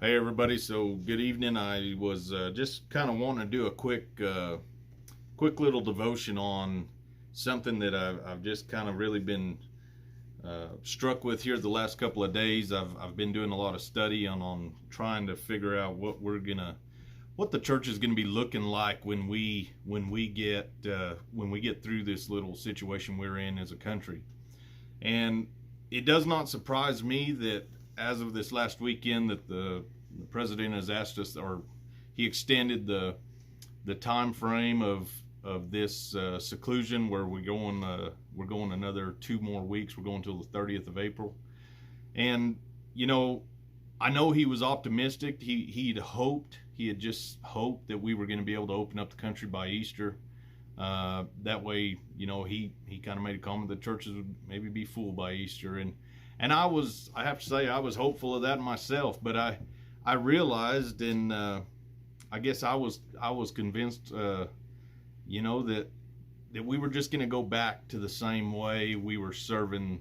Hey everybody, so good evening. I was just kind of wanting to do a quick little devotion on something that I've just kind of really been struck with here the last couple of days. I've been doing a lot of study on trying to figure out what the church is gonna be looking like when we get through this little situation we're in as a country. And it does not surprise me that as of this last weekend that the president has asked us, or he extended the time frame of this seclusion where we're going another 2 more weeks. We're going till the 30th of April. And you know, I know he was optimistic. He had just hoped that we were going to be able to open up the country by Easter. That way, he kind of made a comment that churches would maybe be full by Easter, and I have to say, I was hopeful of that myself. But I realized, and I guess I was convinced, that we were just going to go back to the same way we were serving,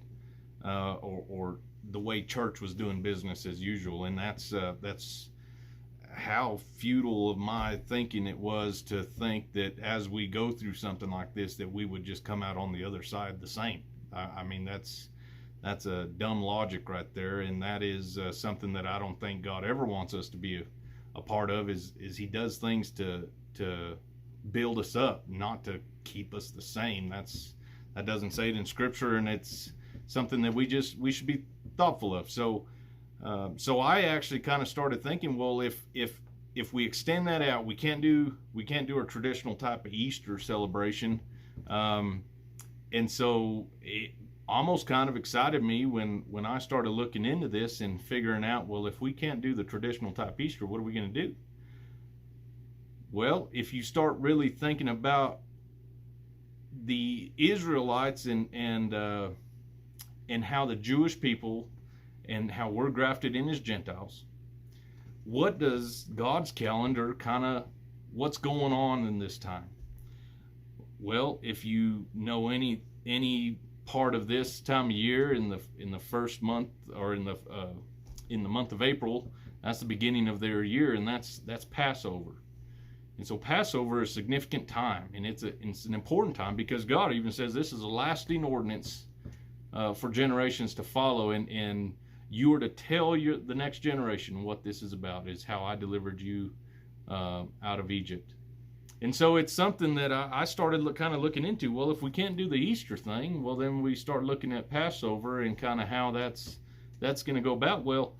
or the way church was doing business as usual, and that's how futile of my thinking it was to think that as we go through something like this that we would just come out on the other side the same. I mean, that's a dumb logic right there, and that is something that I don't think God ever wants us to be a part of. Is He does things to build us up, not to keep us the same. That doesn't say it in Scripture, and it's something that we should be thoughtful of. So I actually kind of started thinking, well, if we extend that out, we can't do our traditional type of Easter celebration, and so it almost kind of excited me when I started looking into this and figuring out, well, if we can't do the traditional type Easter, what are we going to do? Well, if you start really thinking about the Israelites and how the Jewish people and how we're grafted in as Gentiles, what does God's calendar what's going on in this time? Well, if you know any part of this time of year in the first month, or in the month of April, that's the beginning of their year, and that's Passover. And so Passover is a significant time, and it's an important time, because God even says this is a lasting ordinance for generations to follow, and you are to tell the next generation what this is about, is how I delivered you out of Egypt. And so it's something that I started kind of looking into. Well, if we can't do the Easter thing, well, then we start looking at Passover and kind of how that's going to go about. Well,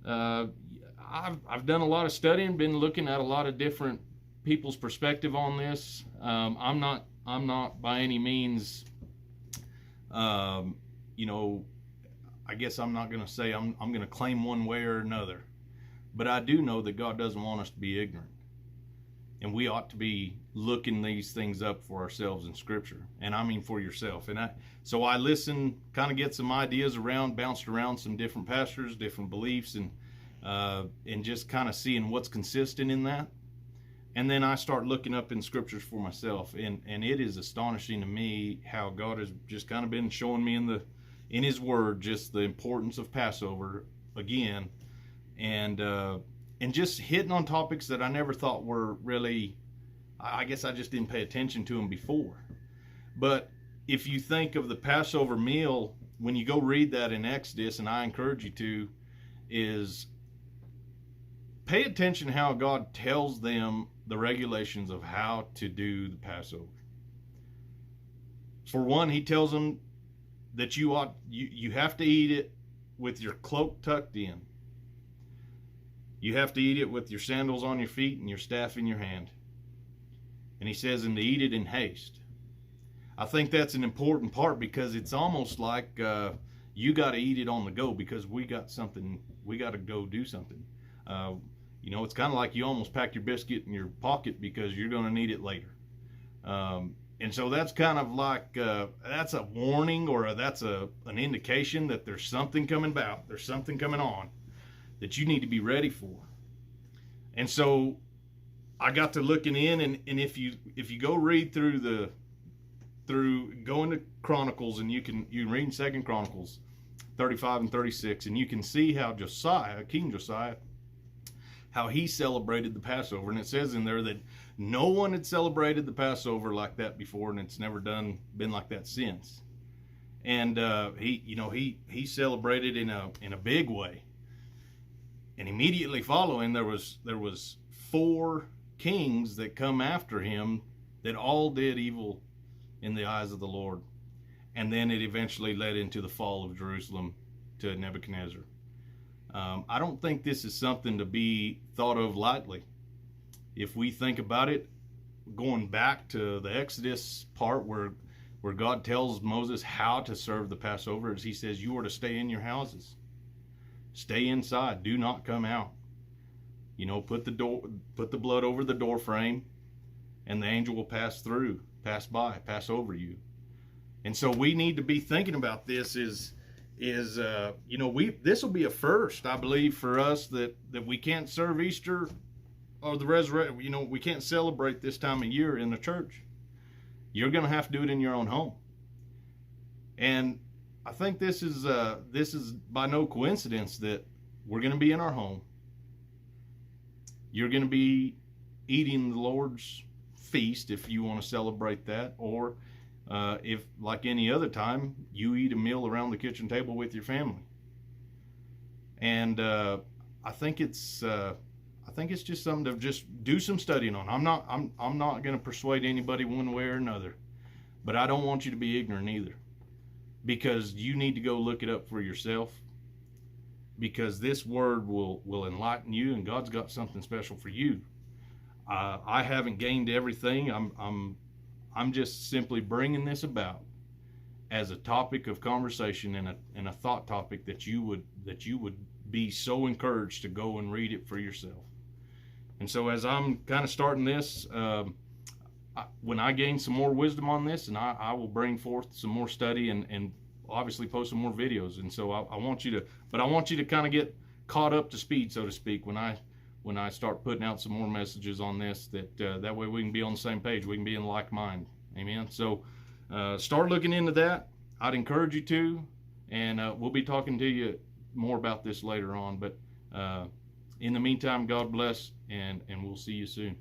I've done a lot of studying, been looking at a lot of different people's perspective on this. I'm not by any means, I guess I'm not going to say I'm going to claim one way or another, but I do know that God doesn't want us to be ignorant, and we ought to be looking these things up for ourselves in Scripture, and I mean for yourself. So I listened, kind of get some ideas bounced around some different pastors, different beliefs, and just kind of seeing what's consistent in that. And then I start looking up in Scriptures for myself, and it is astonishing to me how God has just kind of been showing me in His Word just the importance of Passover again, and just hitting on topics that I never thought were really, I guess I just didn't pay attention to them before. But if you think of the Passover meal, when you go read that in Exodus, and I encourage you to, is pay attention how God tells them the regulations of how to do the Passover. For one, He tells them that you have to eat it with your cloak tucked in. You have to eat it with your sandals on your feet and your staff in your hand. And He says, and to eat it in haste. I think that's an important part, because it's almost like you got to eat it on the go, because we got to go do something. It's kind of like you almost pack your biscuit in your pocket because you're going to need it later. And so that's kind of like, that's a warning, or that's an indication that there's something coming about. There's something coming on that you need to be ready for. And so I got to looking in, and if you go read through go into Chronicles, and you can read in 2 Chronicles 35 and 36, and you can see how King Josiah, how he celebrated the Passover. And it says in there that no one had celebrated the Passover like that before, and it's never been like that since. And he celebrated in a big way. And immediately following, there was 4 kings that come after him that all did evil in the eyes of the Lord. And then it eventually led into the fall of Jerusalem to Nebuchadnezzar. I don't think this is something to be thought of lightly. If we think about it, going back to the Exodus part where God tells Moses how to serve the Passover, as he says, you are to stay in your houses. Stay inside. Do not come out. Put the blood over the door frame, and the angel will pass through, pass by, pass over you. And so we need to be thinking about this this will be a first, I believe, for us, that we can't serve Easter or the resurrection. We can't celebrate this time of year in the church. You're going to have to do it in your own home. And I think this is by no coincidence that we're going to be in our home. You're going to be eating the Lord's feast if you want to celebrate that, or if, like any other time, you eat a meal around the kitchen table with your family. And I think it's just something to just do some studying on. I'm not going to persuade anybody one way or another, but I don't want you to be ignorant either, because you need to go look it up for yourself, because this word will enlighten you, and God's got something special for you. I haven't gained everything. I'm just simply bringing this about as a topic of conversation and a thought topic that you would be so encouraged to go and read it for yourself. And so as I'm kind of starting this, when I gain some more wisdom on this, and I will bring forth some more study and obviously post some more videos. And so I want you to kind of get caught up to speed, so to speak, when I start putting out some more messages on this, that way we can be on the same page. We can be in like mind. Amen. So start looking into that. I'd encourage you to, and we'll be talking to you more about this later on. But in the meantime, God bless, and we'll see you soon.